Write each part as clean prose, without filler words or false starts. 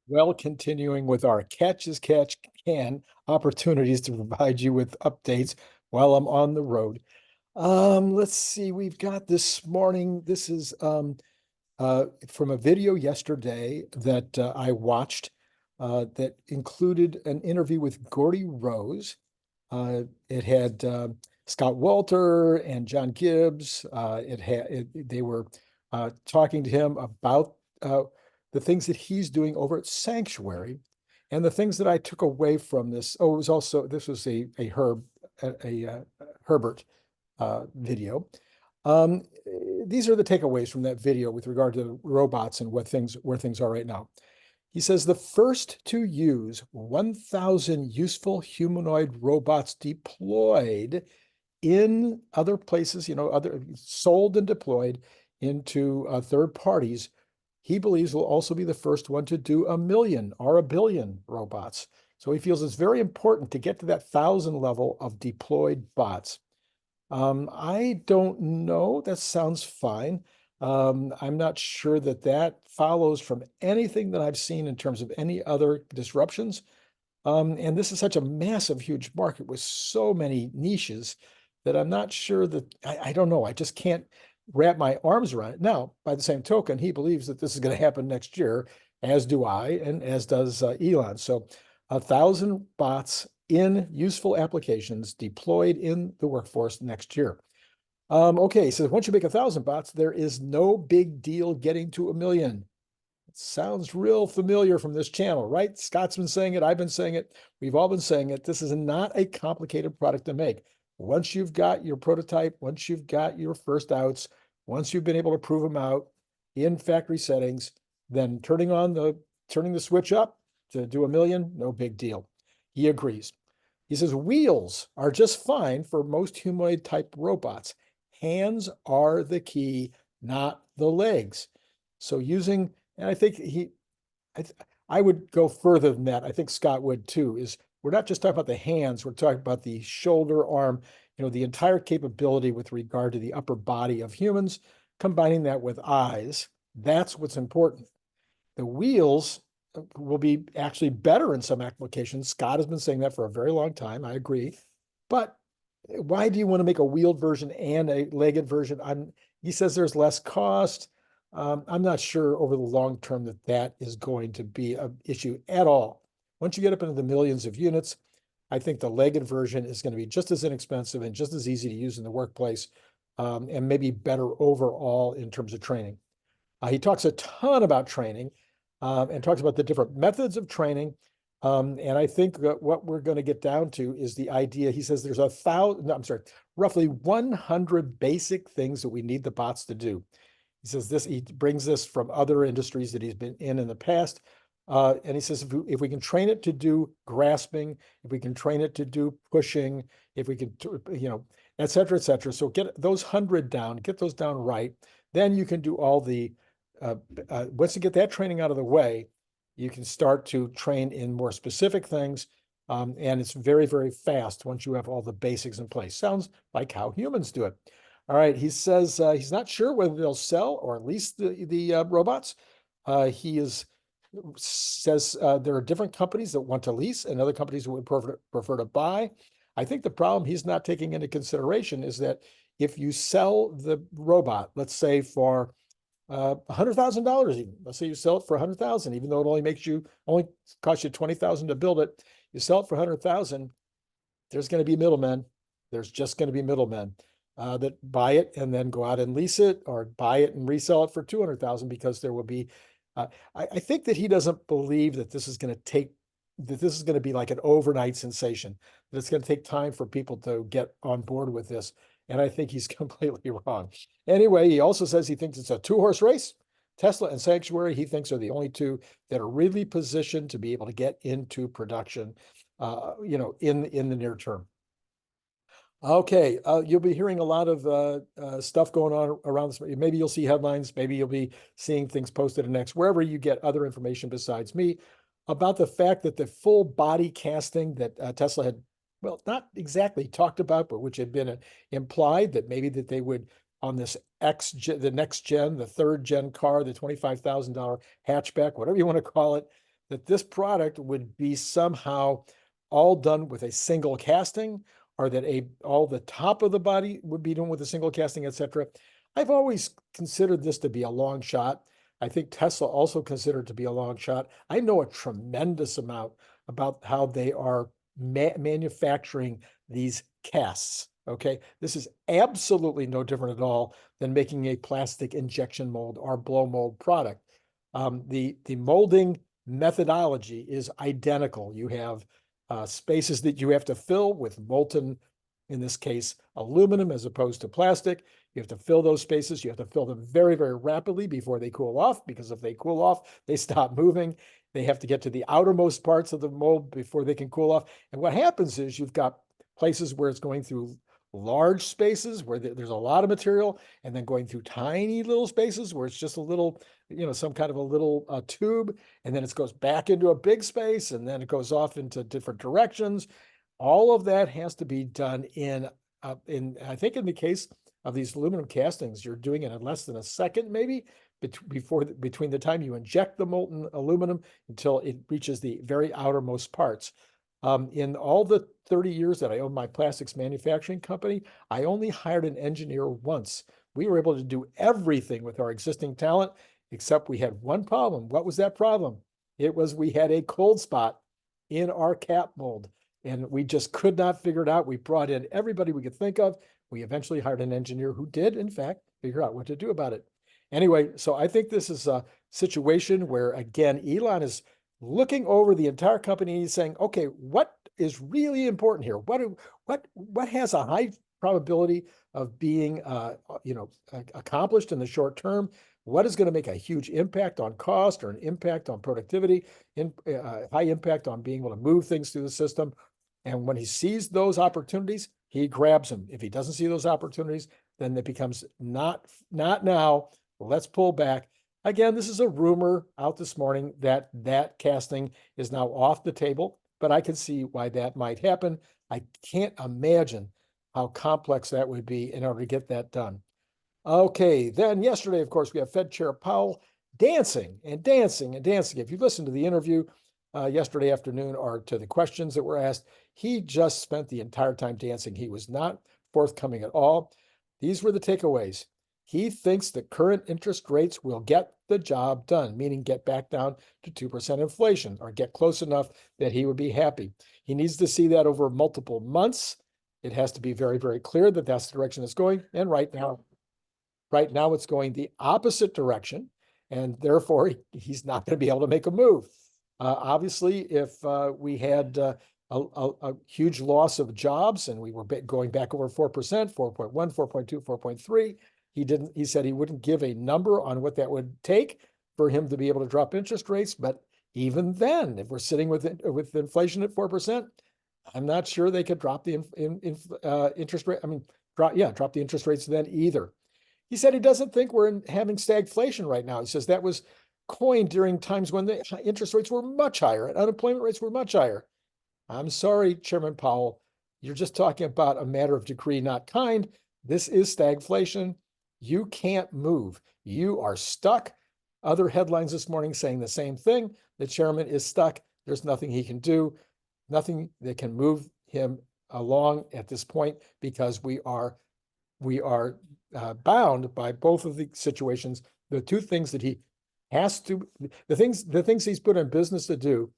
Well, continuing with our catch as catch can opportunities to provide you with updates while I'm on the road. Let's see, we've got this morning. This is from a video yesterday that I watched that included an interview with Gordy Rose. It had Scott Walter and John Gibbs. They were talking to him about the things that he's doing over at Sanctuary, and the things that I took away from this. Oh, it was also this was a Herbert video. Um, these are the takeaways from that video with regard to robots and where things are right now. He says the first to use 1,000 useful humanoid robots deployed in other places, other sold and deployed into third parties. He believes will also be the first one to do 1,000,000 or 1,000,000,000 robots. So he feels it's very important to get to that 1,000 level of deployed bots. I don't know. That sounds fine. I'm not sure that that follows from anything that I've seen in terms of any other disruptions. And this is such a massive, huge market with so many niches that I'm not sure that I don't know. I just can't wrap my arms around it. Now, by the same token, he believes that this is going to happen next year, as do I, and as does Elon. So 1,000 bots in useful applications deployed in the workforce next year. Okay, so once you make 1,000 bots, there is no big deal getting to 1,000,000. It sounds real familiar from this channel, right? Scott's been saying it. I've been saying it. We've all been saying it. This is not a complicated product to make. Once you've got your prototype, once you've got your first outs, once you've been able to prove them out in factory settings, then turning the switch up to do 1,000,000, no big deal. He agrees. He says wheels are just fine for most humanoid type robots. Hands are the key, not the legs. So and I think I would go further than that. I think Scott would too, is we're not just talking about the hands, we're talking about the shoulder, arm, the entire capability with regard to the upper body of humans, combining that with eyes. That's what's important. The wheels will be actually better in some applications. Scott has been saying that for a very long time. I agree. But why do you want to make a wheeled version and a legged version? He says there's less cost. I'm not sure over the long term that that is going to be an issue at all. Once you get up into the millions of units, I think the legged version is going to be just as inexpensive and just as easy to use in the workplace, and maybe better overall in terms of training. He talks a ton about training, and talks about the different methods of training. And I think that what we're going to get down to is the idea. He says there's roughly 100 basic things that we need the bots to do. He says he brings this from other industries that he's been in the past. And he says, if we can train it to do grasping, if we can train it to do pushing, if we can, et cetera, et cetera. So get those 100 down, get those down right. Then you can do all once you get that training out of the way, you can start to train in more specific things. And it's very, very fast once you have all the basics in place. Sounds like how humans do it. All right. He says he's not sure whether they'll sell or lease the robots. Says there are different companies that want to lease and other companies that would prefer to buy. I think the problem he's not taking into consideration is that if you sell the robot, let's say for $100,000 even. Let's say you sell it for 100,000, even though it only costs you 20,000 to build it. You sell it for 100,000. There's going to be middlemen. There's just going to be middlemen that buy it and then go out and lease it, or buy it and resell it for 200,000, because there will be. I think that he doesn't believe that this is going to be like an overnight sensation. That it's going to take time for people to get on board with this. And I think he's completely wrong. Anyway, he also says he thinks it's a two-horse race. Tesla and Sanctuary, he thinks, are the only two that are really positioned to be able to get into production, in the near term. Okay, you'll be hearing a lot of stuff going on around this. Maybe you'll see headlines. Maybe you'll be seeing things posted in X, wherever you get other information besides me, about the fact that the full body casting that Tesla had, well, not exactly talked about, but which had been implied that maybe that they would, on this the next gen, the third gen car, the $25,000 hatchback, whatever you want to call it, that this product would be somehow all done with a single casting, or that all the top of the body would be done with a single casting, etc. I've always considered this to be a long shot. I think Tesla also considered it to be a long shot. I know a tremendous amount about how they are manufacturing these casts. Okay, this is absolutely no different at all than making a plastic injection mold or blow mold product. The molding methodology is identical. You have spaces that you have to fill with molten, in this case, aluminum as opposed to plastic. You have to fill those spaces. You have to fill them very, very rapidly before they cool off, because if they cool off, they stop moving. They have to get to the outermost parts of the mold before they can cool off. And what happens is you've got places where it's going through large spaces where there's a lot of material, and then going through tiny little spaces where it's just a little, some kind of a little tube, and then it goes back into a big space, and then it goes off into different directions. All of that has to be done in I think in the case of these aluminum castings, you're doing it in less than a second, maybe between the time you inject the molten aluminum until it reaches the very outermost parts. In all the 30 years that I owned my plastics manufacturing company, I only hired an engineer once. We were able to do everything with our existing talent, except we had one problem. What was that problem? It was we had a cold spot in our cap mold, and we just could not figure it out. We brought in everybody we could think of. We eventually hired an engineer who did, in fact, figure out what to do about it. Anyway, so I think this is a situation where, again, Elon is looking over the entire company and he's saying, okay, what is really important here? What has a high probability of being accomplished in the short term? What is going to make a huge impact on cost or an impact on productivity, high impact on being able to move things through the system? And when he sees those opportunities, he grabs them. If he doesn't see those opportunities, then it becomes not now. Let's pull back. Again, this is a rumor out this morning that casting is now off the table, but I can see why that might happen. I can't imagine how complex that would be in order to get that done. Okay, then yesterday, of course, we have Fed Chair Powell dancing and dancing and dancing. If you listened to the interview yesterday afternoon or to the questions that were asked, he just spent the entire time dancing. He was not forthcoming at all. These were the takeaways. He thinks that current interest rates will get the job done, meaning get back down to 2% inflation, or get close enough that he would be happy. He needs to see that over multiple months. It has to be very, very clear that that's the direction it's going. And right now it's going the opposite direction, and therefore he's not going to be able to make a move. Obviously, if we had a huge loss of jobs and we were going back over 4%, 4.1, 4.2, 4.3, he said he wouldn't give a number on what that would take for him to be able to drop interest rates. But even then, if we're sitting with inflation at 4%, I'm not sure they could drop the interest rate. Drop the interest rates then either. He said he doesn't think we're having stagflation right now. He says that was coined during times when the interest rates were much higher and unemployment rates were much higher. I'm sorry, Chairman Powell, you're just talking about a matter of degree, not kind. This is stagflation. You can't move. You are stuck. Other headlines this morning saying the same thing. The chairman is stuck. There's nothing he can do, nothing that can move him along at this point, because we are bound by both of the situations. The two things that he has to, the things he's put in business to do,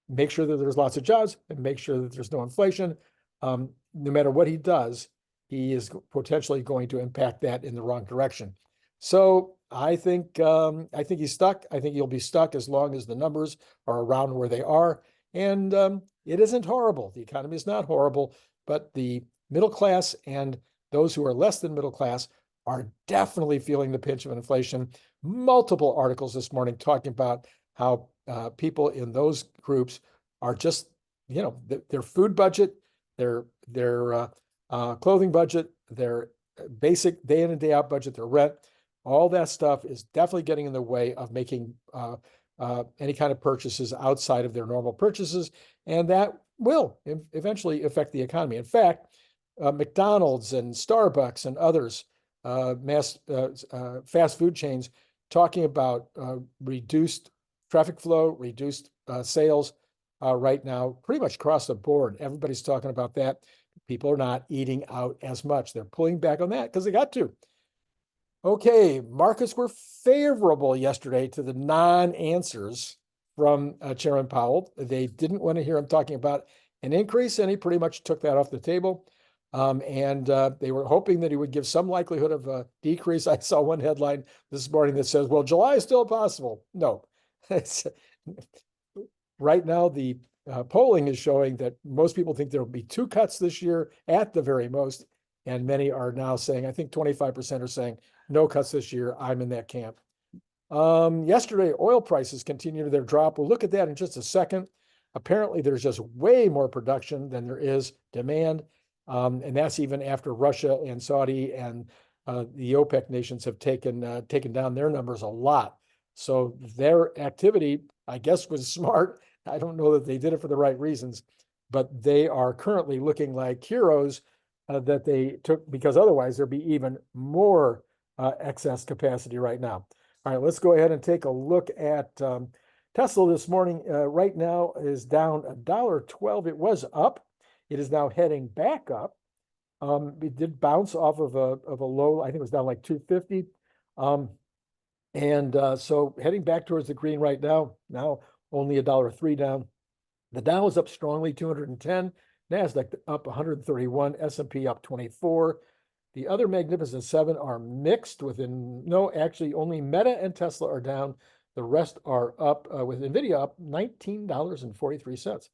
make sure that there's lots of jobs and make sure that there's no inflation. No matter what he does, he is potentially going to impact that in the wrong direction. So I think he's stuck. I think he'll be stuck as long as the numbers are around where they are. And it isn't horrible. The economy is not horrible, but the middle class and those who are less than middle class are definitely feeling the pinch of inflation. Multiple articles this morning talking about how people in those groups are just, their food budget, their clothing budget, their basic day in and day out budget, their rent, all that stuff is definitely getting in the way of making any kind of purchases outside of their normal purchases. And that will eventually affect the economy. In fact, McDonald's and Starbucks and others, fast food chains, talking about reduced traffic flow, reduced sales right now, pretty much across the board. Everybody's talking about that. People are not eating out as much. They're pulling back on that because they got to. Okay, markets were favorable yesterday to the non-answers from Chairman Powell. They didn't want to hear him talking about an increase, and he pretty much took that off the table. They were hoping that he would give some likelihood of a decrease. I saw one headline this morning that says, well, July is still possible. No, right now the polling is showing that most people think there will be 2 cuts this year at the very most. And many are now saying, I think 25% are saying no cuts this year. I'm in that camp. Yesterday, oil prices continued their drop. We'll look at that in just a second. Apparently, there's just way more production than there is demand. And that's even after Russia and Saudi and the OPEC nations have taken down their numbers a lot. So their activity, I guess, was smart. I don't know that they did it for the right reasons, but they are currently looking like heroes that they took, because otherwise there'd be even more excess capacity right now. All right, let's go ahead and take a look at Tesla this morning. Right now is down $1.12. It was up. It is now heading back up. It did bounce off of a low. I think it was down like 250. So heading back towards the green right now. Now only $1.03 down. The Dow is up strongly, 210. NASDAQ up 131. S&P up 24. The other Magnificent Seven are mixed actually only Meta and Tesla are down. The rest are up, with NVIDIA up $19.43.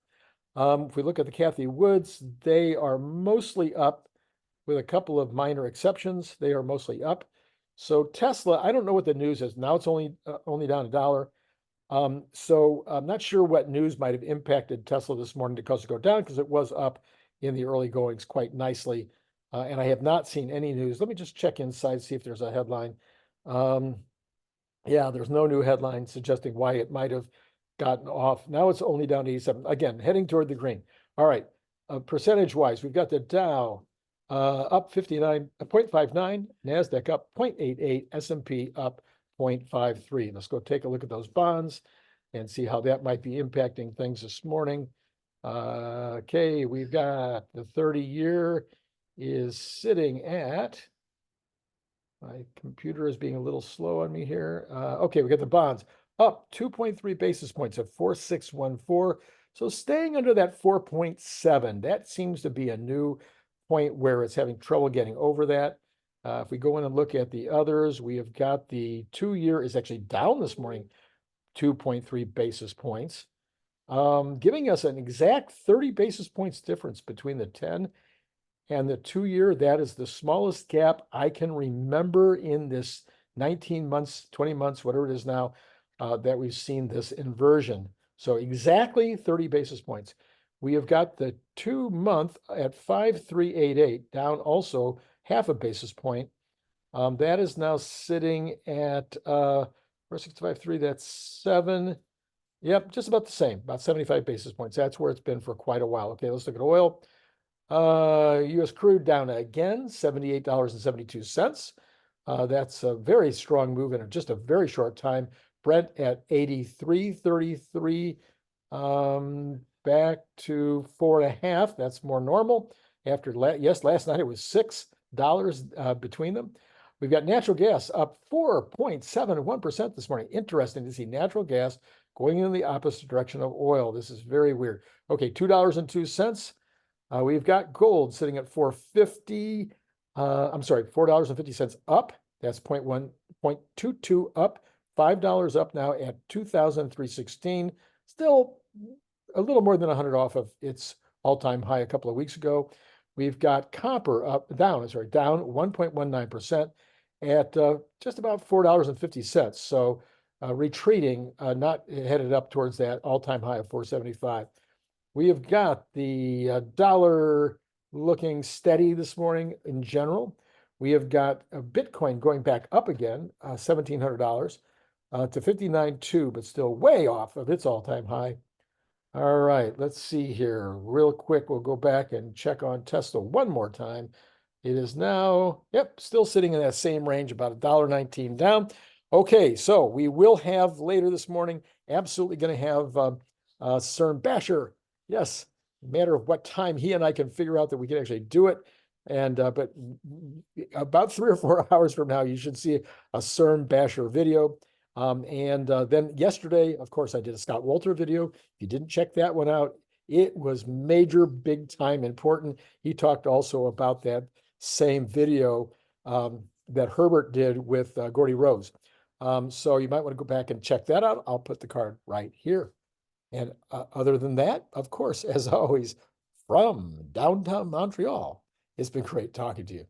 If we look at the Cathie Woods, they are mostly up with a couple of minor exceptions. They are mostly up. So Tesla, I don't know what the news is. Now it's only down $1. So I'm not sure what news might have impacted Tesla this morning to cause it go down, because it was up in the early goings quite nicely. And I have not seen any news. Let me just check inside, see if there's a headline. Yeah, there's no new headline suggesting why it might have gotten off. Now it's only down to 87. Again, heading toward the green. All right, percentage-wise, we've got the Dow up 0.59, NASDAQ up 0.88, S&P up 0.53. Let's go take a look at those bonds and see how that might be impacting things this morning. Okay, we've got the 30-year is sitting at, my computer is being a little slow on me here. Okay, we got the bonds up 2.3 basis points at 4.614. So staying under that 4.7, that seems to be a new point where it's having trouble getting over that. If we go in and look at the others, we have got the 2-year is actually down this morning, 2.3 basis points, giving us an exact 30 basis points difference between the 10 and the 2-year. That is the smallest gap I can remember in this 19 months, 20 months, whatever it is now, that we've seen this inversion. So exactly 30 basis points. We have got the 2-month at 5.388, down also half a basis point. That is now sitting at 4.653, that's 7. Yep, just about the same, about 75 basis points. That's where it's been for quite a while. Okay, let's look at oil. U.S. crude down again, $78.72. That's a very strong move in just a very short time. Brent at 83.33, back to 4.5. That's more normal. After last night it was $6 between them. We've got natural gas up 4.71% this morning. Interesting to see natural gas going in the opposite direction of oil. This is very weird. Okay, $2.02. We've got gold sitting at 450. I'm sorry, $4.50 up. That's 0.22 up. $5 up now at 2,316. Still a little more than 100 off of its all-time high a couple of weeks ago. We've got copper down 1.19% at just about $4.50. So retreating, not headed up towards that all-time high of 475. We have got the dollar looking steady this morning in general. We have got a Bitcoin going back up again, $1,700 to 59.2, but still way off of its all-time high. All right, let's see here. Real quick, we'll go back and check on Tesla one more time. It is now, still sitting in that same range, about $1.19 down. Okay, so we will have later this morning, absolutely going to have Cern Basher. Yes, matter of what time he and I can figure out that we can actually do it. And but about 3 or 4 hours from now, you should see a Cern Basher video. And then yesterday, of course, I did a Scott Wolter video. If you didn't check that one out, it was major, big time important. He talked also about that same video that Herbert did with Gordy Rose. So you might want to go back and check that out. I'll put the card right here. And other than that, of course, as always, from downtown Montreal, it's been great talking to you.